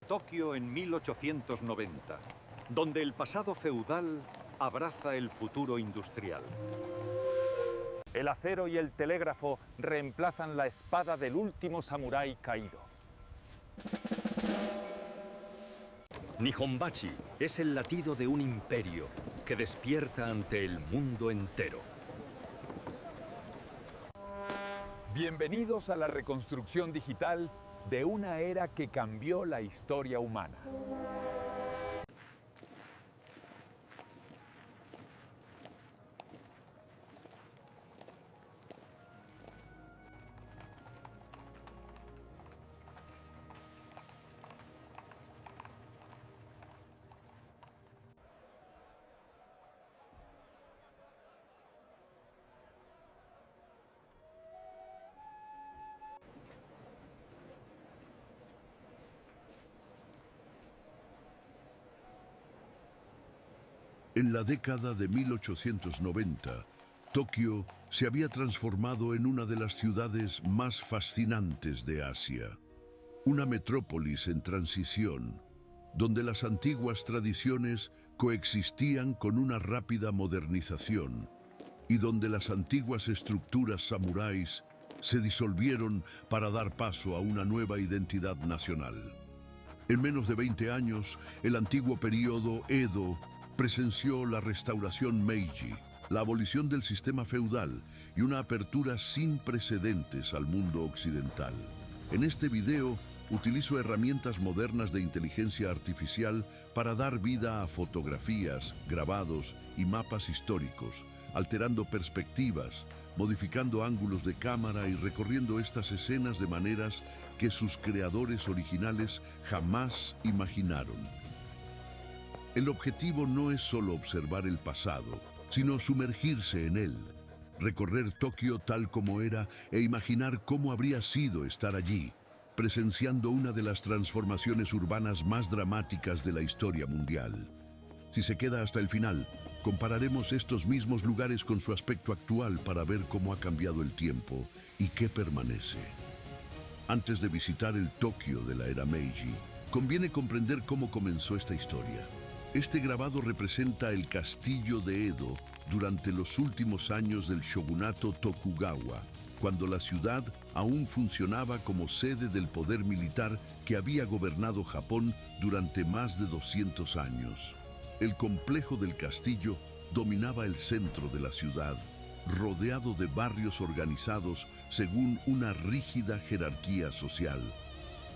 Tokio en 1890, donde el pasado feudal abraza el futuro industrial. El acero y el telégrafo reemplazan la espada del último samurái caído. Nihonbachi es el latido de un imperio que despierta ante el mundo entero. Bienvenidos a la reconstrucción digital de una era que cambió la historia humana. En la década de 1890, Tokio se había transformado en una de las ciudades más fascinantes de Asia. Una metrópolis en transición, donde las antiguas tradiciones coexistían con una rápida modernización y donde las antiguas estructuras samuráis se disolvieron para dar paso a una nueva identidad nacional. En menos de 20 años, el antiguo período Edo presenció la restauración Meiji, la abolición del sistema feudal y una apertura sin precedentes al mundo occidental. En este video utilizo herramientas modernas de inteligencia artificial para dar vida a fotografías, grabados y mapas históricos, alterando perspectivas, modificando ángulos de cámara y recorriendo estas escenas de maneras que sus creadores originales jamás imaginaron. El objetivo no es solo observar el pasado, sino sumergirse en él, recorrer Tokio tal como era e imaginar cómo habría sido estar allí, presenciando una de las transformaciones urbanas más dramáticas de la historia mundial. Si se queda hasta el final, compararemos estos mismos lugares con su aspecto actual para ver cómo ha cambiado el tiempo y qué permanece. Antes de visitar el Tokio de la era Meiji, conviene comprender cómo comenzó esta historia. Este grabado representa el castillo de Edo durante los últimos años del shogunato Tokugawa, cuando la ciudad aún funcionaba como sede del poder militar que había gobernado Japón durante más de 200 años. El complejo del castillo dominaba el centro de la ciudad, rodeado de barrios organizados según una rígida jerarquía social,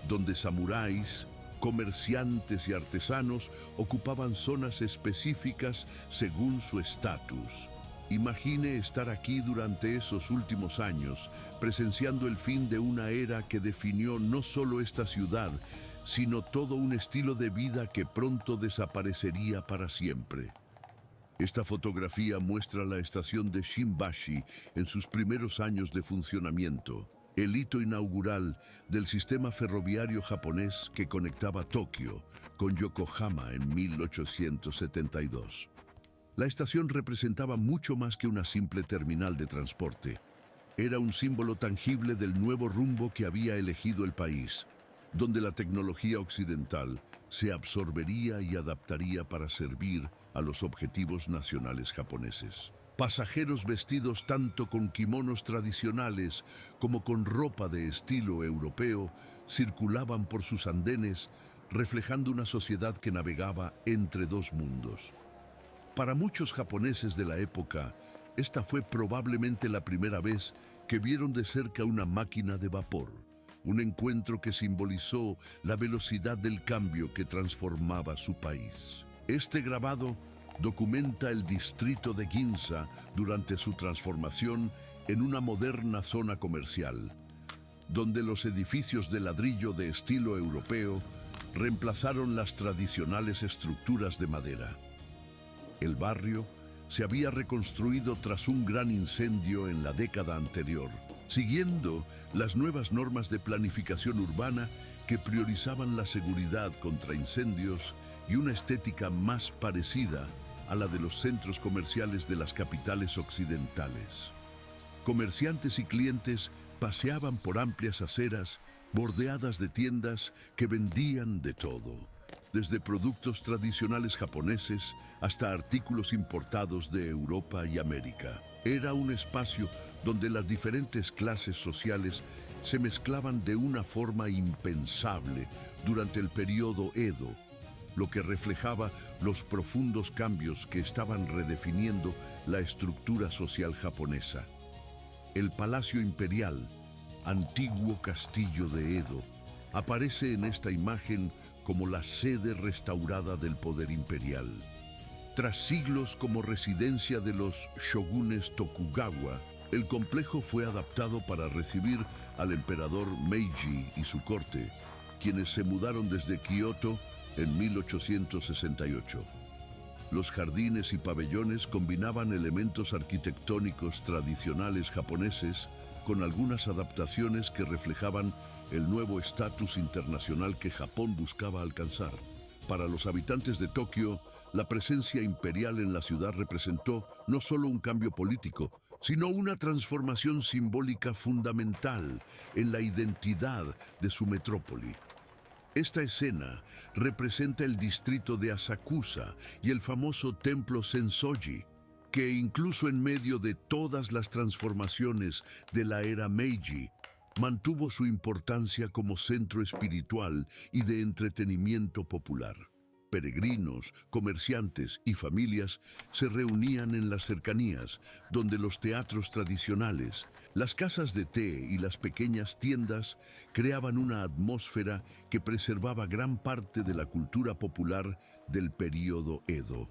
donde samuráis, comerciantes y artesanos ocupaban zonas específicas según su estatus. Imagine estar aquí durante esos últimos años, presenciando el fin de una era que definió no solo esta ciudad, sino todo un estilo de vida que pronto desaparecería para siempre. Esta fotografía muestra la estación de Shinbashi en sus primeros años de funcionamiento, el hito inaugural del sistema ferroviario japonés que conectaba Tokio con Yokohama en 1872. La estación representaba mucho más que una simple terminal de transporte. Era un símbolo tangible del nuevo rumbo que había elegido el país, donde la tecnología occidental se absorbería y adaptaría para servir a los objetivos nacionales japoneses. Pasajeros vestidos tanto con kimonos tradicionales como con ropa de estilo europeo circulaban por sus andenes, reflejando una sociedad que navegaba entre dos mundos. Para muchos japoneses de la época, esta fue probablemente la primera vez que vieron de cerca una máquina de vapor, un encuentro que simbolizó la velocidad del cambio que transformaba su país. Este grabado documenta el distrito de Ginza durante su transformación en una moderna zona comercial, donde los edificios de ladrillo de estilo europeo reemplazaron las tradicionales estructuras de madera. El barrio se había reconstruido tras un gran incendio en la década anterior, siguiendo las nuevas normas de planificación urbana que priorizaban la seguridad contra incendios y una estética más parecida a la de los centros comerciales de las capitales occidentales. Comerciantes y clientes paseaban por amplias aceras bordeadas de tiendas que vendían de todo, desde productos tradicionales japoneses hasta artículos importados de Europa y América. Era un espacio donde las diferentes clases sociales se mezclaban de una forma impensable durante el periodo Edo, lo que reflejaba los profundos cambios que estaban redefiniendo la estructura social japonesa. El Palacio Imperial, antiguo castillo de Edo, aparece en esta imagen como la sede restaurada del poder imperial. Tras siglos como residencia de los shogunes Tokugawa, el complejo fue adaptado para recibir al emperador Meiji y su corte, quienes se mudaron desde Kioto en 1868. Los jardines y pabellones combinaban elementos arquitectónicos tradicionales japoneses con algunas adaptaciones que reflejaban el nuevo estatus internacional que Japón buscaba alcanzar. Para los habitantes de Tokio, la presencia imperial en la ciudad representó no solo un cambio político, sino una transformación simbólica fundamental en la identidad de su metrópoli. Esta escena representa el distrito de Asakusa y el famoso templo Sensoji, que incluso en medio de todas las transformaciones de la era Meiji, mantuvo su importancia como centro espiritual y de entretenimiento popular. Peregrinos, comerciantes y familias se reunían en las cercanías, donde los teatros tradicionales, las casas de té y las pequeñas tiendas creaban una atmósfera que preservaba gran parte de la cultura popular del período Edo.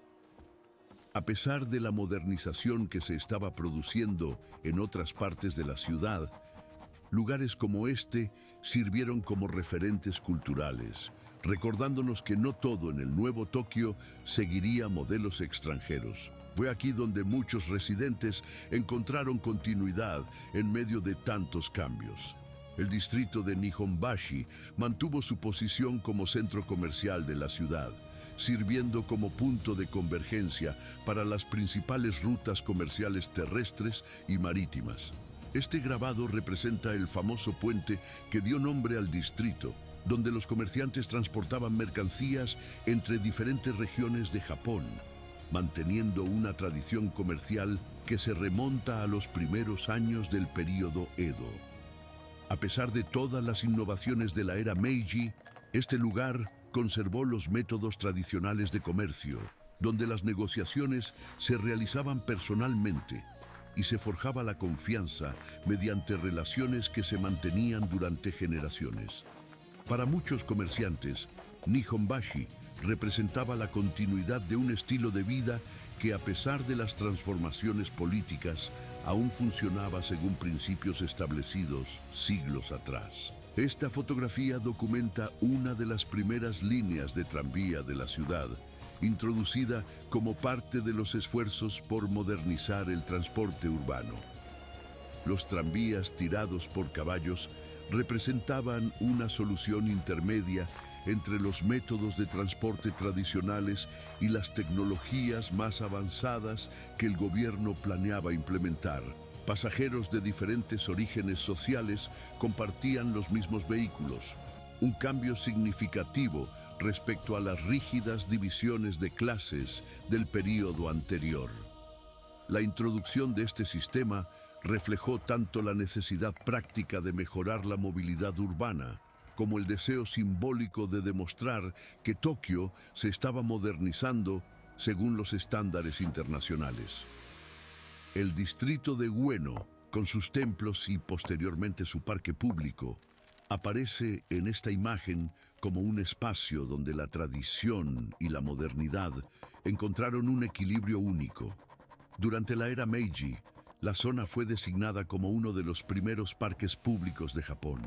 A pesar de la modernización que se estaba produciendo en otras partes de la ciudad, lugares como este sirvieron como referentes culturales, recordándonos que no todo en el nuevo Tokio seguiría modelos extranjeros. Fue aquí donde muchos residentes encontraron continuidad en medio de tantos cambios. El distrito de Nihonbashi mantuvo su posición como centro comercial de la ciudad, sirviendo como punto de convergencia para las principales rutas comerciales terrestres y marítimas. Este grabado representa el famoso puente que dio nombre al distrito, donde los comerciantes transportaban mercancías entre diferentes regiones de Japón, manteniendo una tradición comercial que se remonta a los primeros años del período Edo. A pesar de todas las innovaciones de la era Meiji, este lugar conservó los métodos tradicionales de comercio, donde las negociaciones se realizaban personalmente y se forjaba la confianza mediante relaciones que se mantenían durante generaciones. Para muchos comerciantes, Nihonbashi representaba la continuidad de un estilo de vida que, a pesar de las transformaciones políticas, aún funcionaba según principios establecidos siglos atrás. Esta fotografía documenta una de las primeras líneas de tranvía de la ciudad, introducida como parte de los esfuerzos por modernizar el transporte urbano. Los tranvías tirados por caballos representaban una solución intermedia entre los métodos de transporte tradicionales y las tecnologías más avanzadas que el gobierno planeaba implementar. Pasajeros de diferentes orígenes sociales compartían los mismos vehículos, un cambio significativo respecto a las rígidas divisiones de clases del período anterior. La introducción de este sistema reflejó tanto la necesidad práctica de mejorar la movilidad urbana, como el deseo simbólico de demostrar que Tokio se estaba modernizando según los estándares internacionales. El distrito de Ueno, con sus templos y posteriormente su parque público, aparece en esta imagen como un espacio donde la tradición y la modernidad encontraron un equilibrio único. Durante la era Meiji, la zona fue designada como uno de los primeros parques públicos de Japón,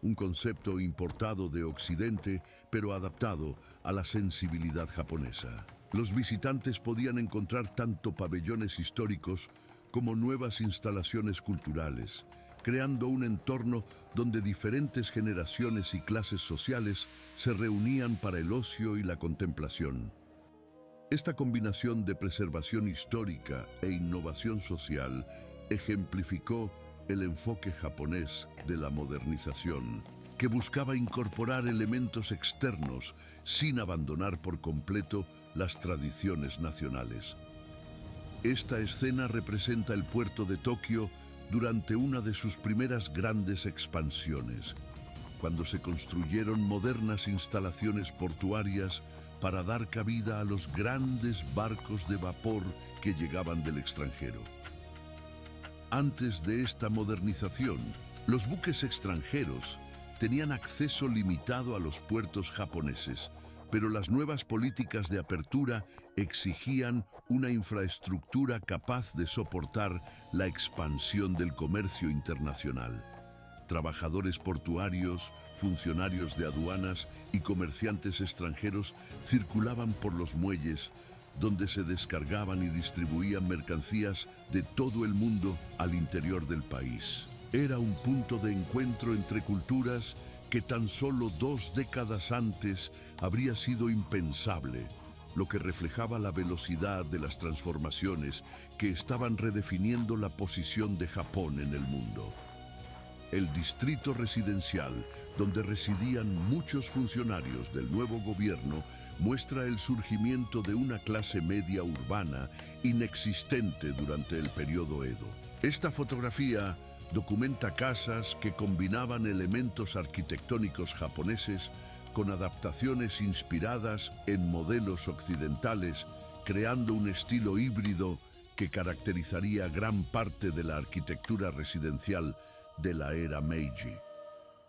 un concepto importado de Occidente, pero adaptado a la sensibilidad japonesa. Los visitantes podían encontrar tanto pabellones históricos como nuevas instalaciones culturales, creando un entorno donde diferentes generaciones y clases sociales se reunían para el ocio y la contemplación. Esta combinación de preservación histórica e innovación social ejemplificó el enfoque japonés de la modernización, que buscaba incorporar elementos externos sin abandonar por completo las tradiciones nacionales. Esta escena representa el puerto de Tokio durante una de sus primeras grandes expansiones, cuando se construyeron modernas instalaciones portuarias para dar cabida a los grandes barcos de vapor que llegaban del extranjero. Antes de esta modernización, los buques extranjeros tenían acceso limitado a los puertos japoneses, pero las nuevas políticas de apertura exigían una infraestructura capaz de soportar la expansión del comercio internacional. Trabajadores portuarios, funcionarios de aduanas y comerciantes extranjeros circulaban por los muelles, donde se descargaban y distribuían mercancías de todo el mundo al interior del país. Era un punto de encuentro entre culturas que tan solo 2 décadas antes habría sido impensable, lo que reflejaba la velocidad de las transformaciones que estaban redefiniendo la posición de Japón en el mundo. El distrito residencial, donde residían muchos funcionarios del nuevo gobierno, muestra el surgimiento de una clase media urbana inexistente durante el periodo Edo. Esta fotografía documenta casas que combinaban elementos arquitectónicos japoneses con adaptaciones inspiradas en modelos occidentales, creando un estilo híbrido que caracterizaría gran parte de la arquitectura residencial de la era Meiji.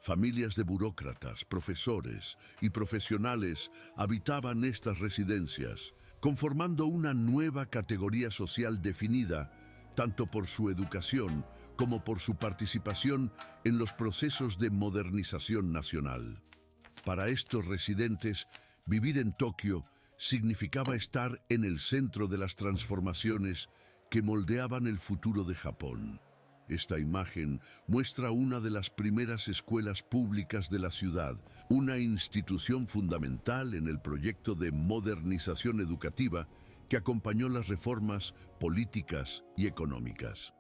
Familias de burócratas, profesores y profesionales habitaban estas residencias, conformando una nueva categoría social definida tanto por su educación como por su participación en los procesos de modernización nacional. Para estos residentes, vivir en Tokio significaba estar en el centro de las transformaciones que moldeaban el futuro de Japón. Esta imagen muestra una de las primeras escuelas públicas de la ciudad, una institución fundamental en el proyecto de modernización educativa que acompañó las reformas políticas y económicas.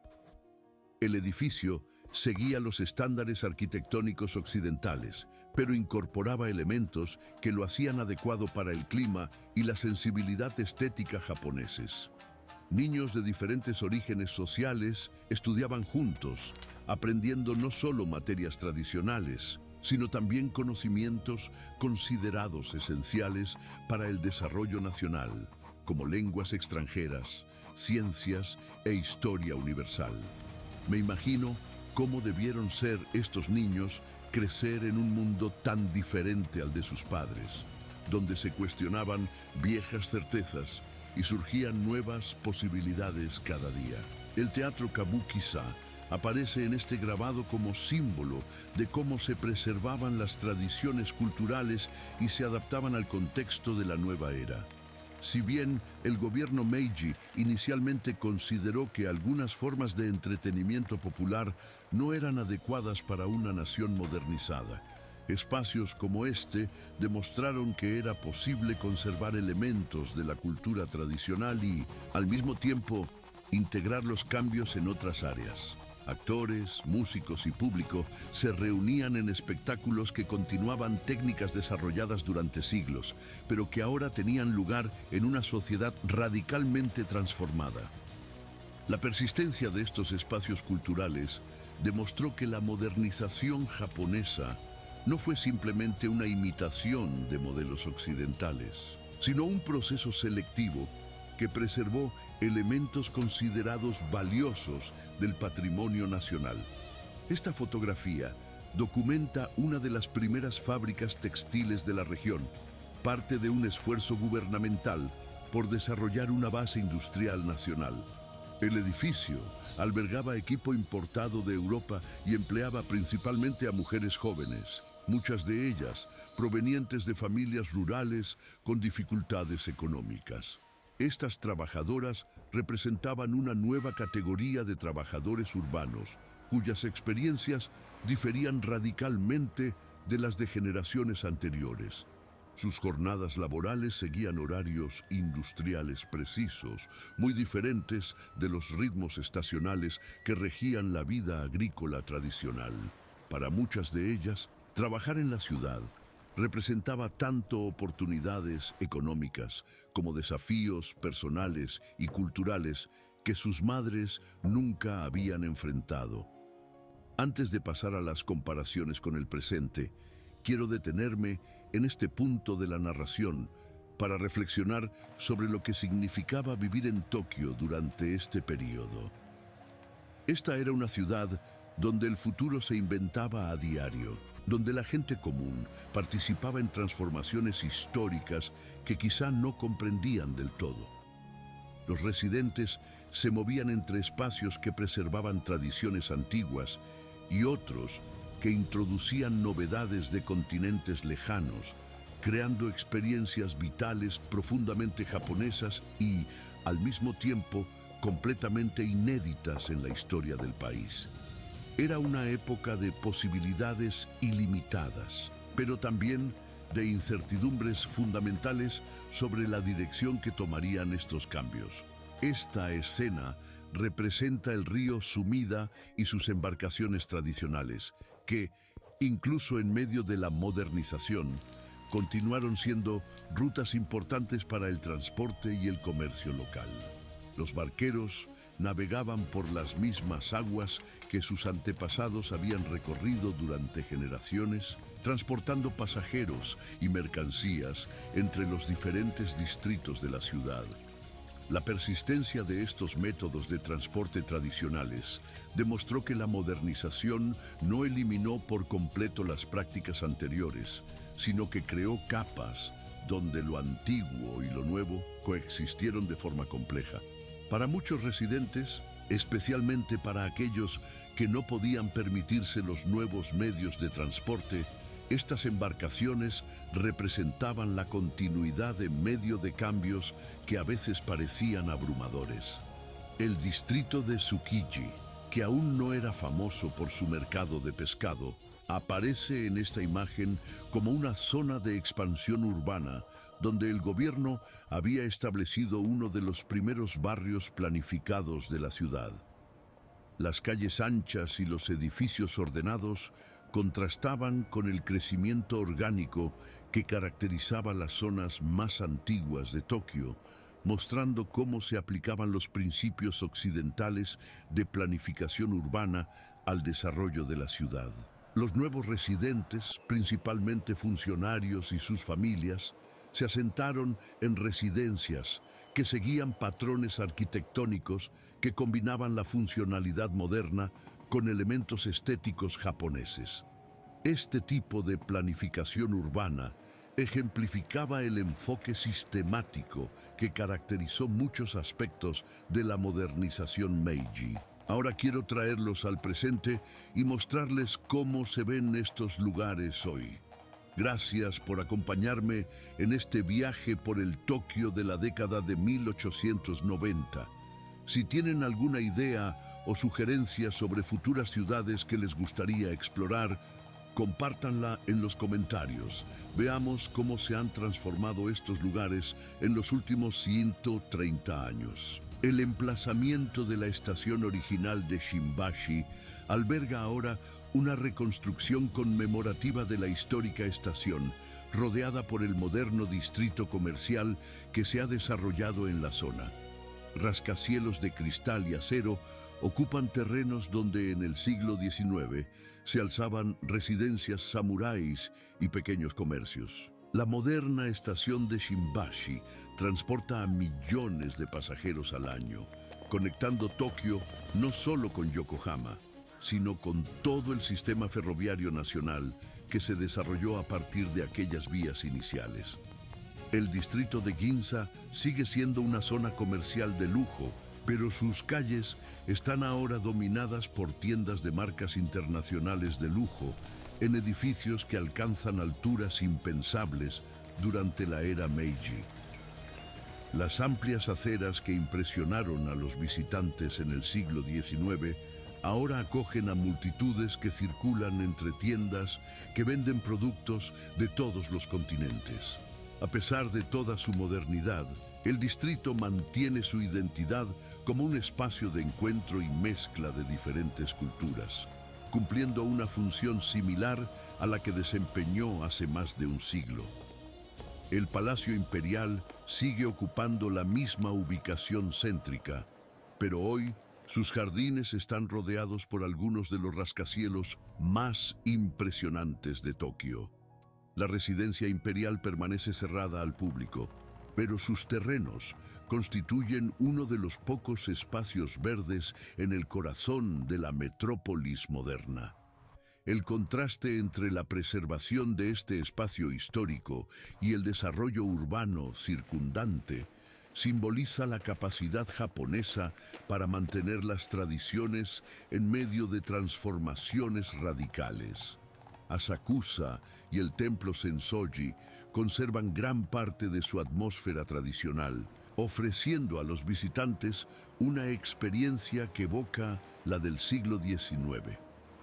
El edificio seguía los estándares arquitectónicos occidentales, pero incorporaba elementos que lo hacían adecuado para el clima y la sensibilidad estética japoneses. Niños de diferentes orígenes sociales estudiaban juntos, aprendiendo no solo materias tradicionales, sino también conocimientos considerados esenciales para el desarrollo nacional, como lenguas extranjeras, ciencias e historia universal. Me imagino cómo debieron ser estos niños crecer en un mundo tan diferente al de sus padres, donde se cuestionaban viejas certezas y surgían nuevas posibilidades cada día. El teatro Kabuki-za aparece en este grabado como símbolo de cómo se preservaban las tradiciones culturales y se adaptaban al contexto de la nueva era. Si bien el gobierno Meiji inicialmente consideró que algunas formas de entretenimiento popular no eran adecuadas para una nación modernizada, espacios como este demostraron que era posible conservar elementos de la cultura tradicional y, al mismo tiempo, integrar los cambios en otras áreas. Actores, músicos y público se reunían en espectáculos que continuaban técnicas desarrolladas durante siglos, pero que ahora tenían lugar en una sociedad radicalmente transformada. La persistencia de estos espacios culturales demostró que la modernización japonesa no fue simplemente una imitación de modelos occidentales, sino un proceso selectivo que preservó elementos considerados valiosos del patrimonio nacional. Esta fotografía documenta una de las primeras fábricas textiles de la región, parte de un esfuerzo gubernamental por desarrollar una base industrial nacional. El edificio albergaba equipo importado de Europa y empleaba principalmente a mujeres jóvenes, muchas de ellas provenientes de familias rurales con dificultades económicas. Estas trabajadoras representaban una nueva categoría de trabajadores urbanos, cuyas experiencias diferían radicalmente de las de generaciones anteriores. Sus jornadas laborales seguían horarios industriales precisos, muy diferentes de los ritmos estacionales que regían la vida agrícola tradicional. Para muchas de ellas, Trabajar en la ciudad representaba tanto oportunidades económicas como desafíos personales y culturales que sus madres nunca habían enfrentado. Antes de pasar a las comparaciones con el presente, quiero detenerme en este punto de la narración para reflexionar sobre lo que significaba vivir en Tokio durante este periodo. Esta era una ciudad donde el futuro se inventaba a diario, donde la gente común participaba en transformaciones históricas que quizá no comprendían del todo. Los residentes se movían entre espacios que preservaban tradiciones antiguas y otros que introducían novedades de continentes lejanos, creando experiencias vitales profundamente japonesas y, al mismo tiempo, completamente inéditas en la historia del país. Era una época de posibilidades ilimitadas, pero también de incertidumbres fundamentales sobre la dirección que tomarían estos cambios. Esta escena representa el río Sumida y sus embarcaciones tradicionales, que, incluso en medio de la modernización, continuaron siendo rutas importantes para el transporte y el comercio local. Los barqueros navegaban por las mismas aguas que sus antepasados habían recorrido durante generaciones, transportando pasajeros y mercancías entre los diferentes distritos de la ciudad. La persistencia de estos métodos de transporte tradicionales demostró que la modernización no eliminó por completo las prácticas anteriores, sino que creó capas donde lo antiguo y lo nuevo coexistieron de forma compleja. Para muchos residentes, especialmente para aquellos que no podían permitirse los nuevos medios de transporte, estas embarcaciones representaban la continuidad en medio de cambios que a veces parecían abrumadores. El distrito de Tsukiji, que aún no era famoso por su mercado de pescado, aparece en esta imagen como una zona de expansión urbana donde el gobierno había establecido uno de los primeros barrios planificados de la ciudad. Las calles anchas y los edificios ordenados contrastaban con el crecimiento orgánico que caracterizaba las zonas más antiguas de Tokio, mostrando cómo se aplicaban los principios occidentales de planificación urbana al desarrollo de la ciudad. Los nuevos residentes, principalmente funcionarios y sus familias, se asentaron en residencias que seguían patrones arquitectónicos que combinaban la funcionalidad moderna con elementos estéticos japoneses. Este tipo de planificación urbana ejemplificaba el enfoque sistemático que caracterizó muchos aspectos de la modernización Meiji. Ahora quiero traerlos al presente y mostrarles cómo se ven estos lugares hoy. Gracias por acompañarme en este viaje por el Tokio de la década de 1890. Si tienen alguna idea o sugerencias sobre futuras ciudades que les gustaría explorar, compártanla en los comentarios. Veamos cómo se han transformado estos lugares en los últimos 130 años. El emplazamiento de la estación original de Shimbashi alberga ahora una reconstrucción conmemorativa de la histórica estación, rodeada por el moderno distrito comercial que se ha desarrollado en la zona. Rascacielos de cristal y acero ocupan terrenos donde en el siglo XIX se alzaban residencias samuráis y pequeños comercios. La moderna estación de Shimbashi transporta a millones de pasajeros al año, conectando Tokio no solo con Yokohama, sino con todo el sistema ferroviario nacional que se desarrolló a partir de aquellas vías iniciales. El distrito de Ginza sigue siendo una zona comercial de lujo, pero sus calles están ahora dominadas por tiendas de marcas internacionales de lujo en edificios que alcanzan alturas impensables durante la era Meiji. Las amplias aceras que impresionaron a los visitantes en el siglo XIX ahora acogen a multitudes que circulan entre tiendas que venden productos de todos los continentes. A pesar de toda su modernidad, el distrito mantiene su identidad como un espacio de encuentro y mezcla de diferentes culturas. cumpliendo una función similar a la que desempeñó hace más de un siglo. El Palacio Imperial sigue ocupando la misma ubicación céntrica, pero hoy sus jardines están rodeados por algunos de los rascacielos más impresionantes de Tokio. La residencia imperial permanece cerrada al público, pero sus terrenos constituyen uno de los pocos espacios verdes en el corazón de la metrópolis moderna. El contraste entre la preservación de este espacio histórico y el desarrollo urbano circundante simboliza la capacidad japonesa para mantener las tradiciones en medio de transformaciones radicales. Asakusa y el templo Sensoji conservan gran parte de su atmósfera tradicional, ofreciendo a los visitantes una experiencia que evoca la del siglo XIX.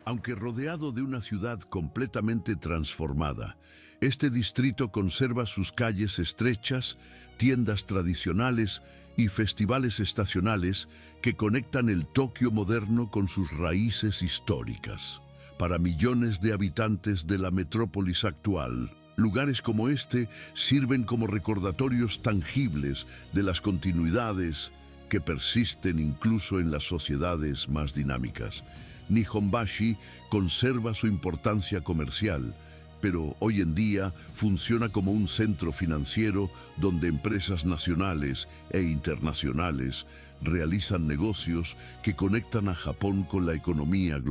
Aunque rodeado de una ciudad completamente transformada, este distrito conserva sus calles estrechas, tiendas tradicionales y festivales estacionales que conectan el Tokio moderno con sus raíces históricas. Para millones de habitantes de la metrópolis actual, lugares como este sirven como recordatorios tangibles de las continuidades que persisten incluso en las sociedades más dinámicas. Nihonbashi conserva su importancia comercial, pero hoy en día funciona como un centro financiero donde empresas nacionales e internacionales realizan negocios que conectan a Japón con la economía global.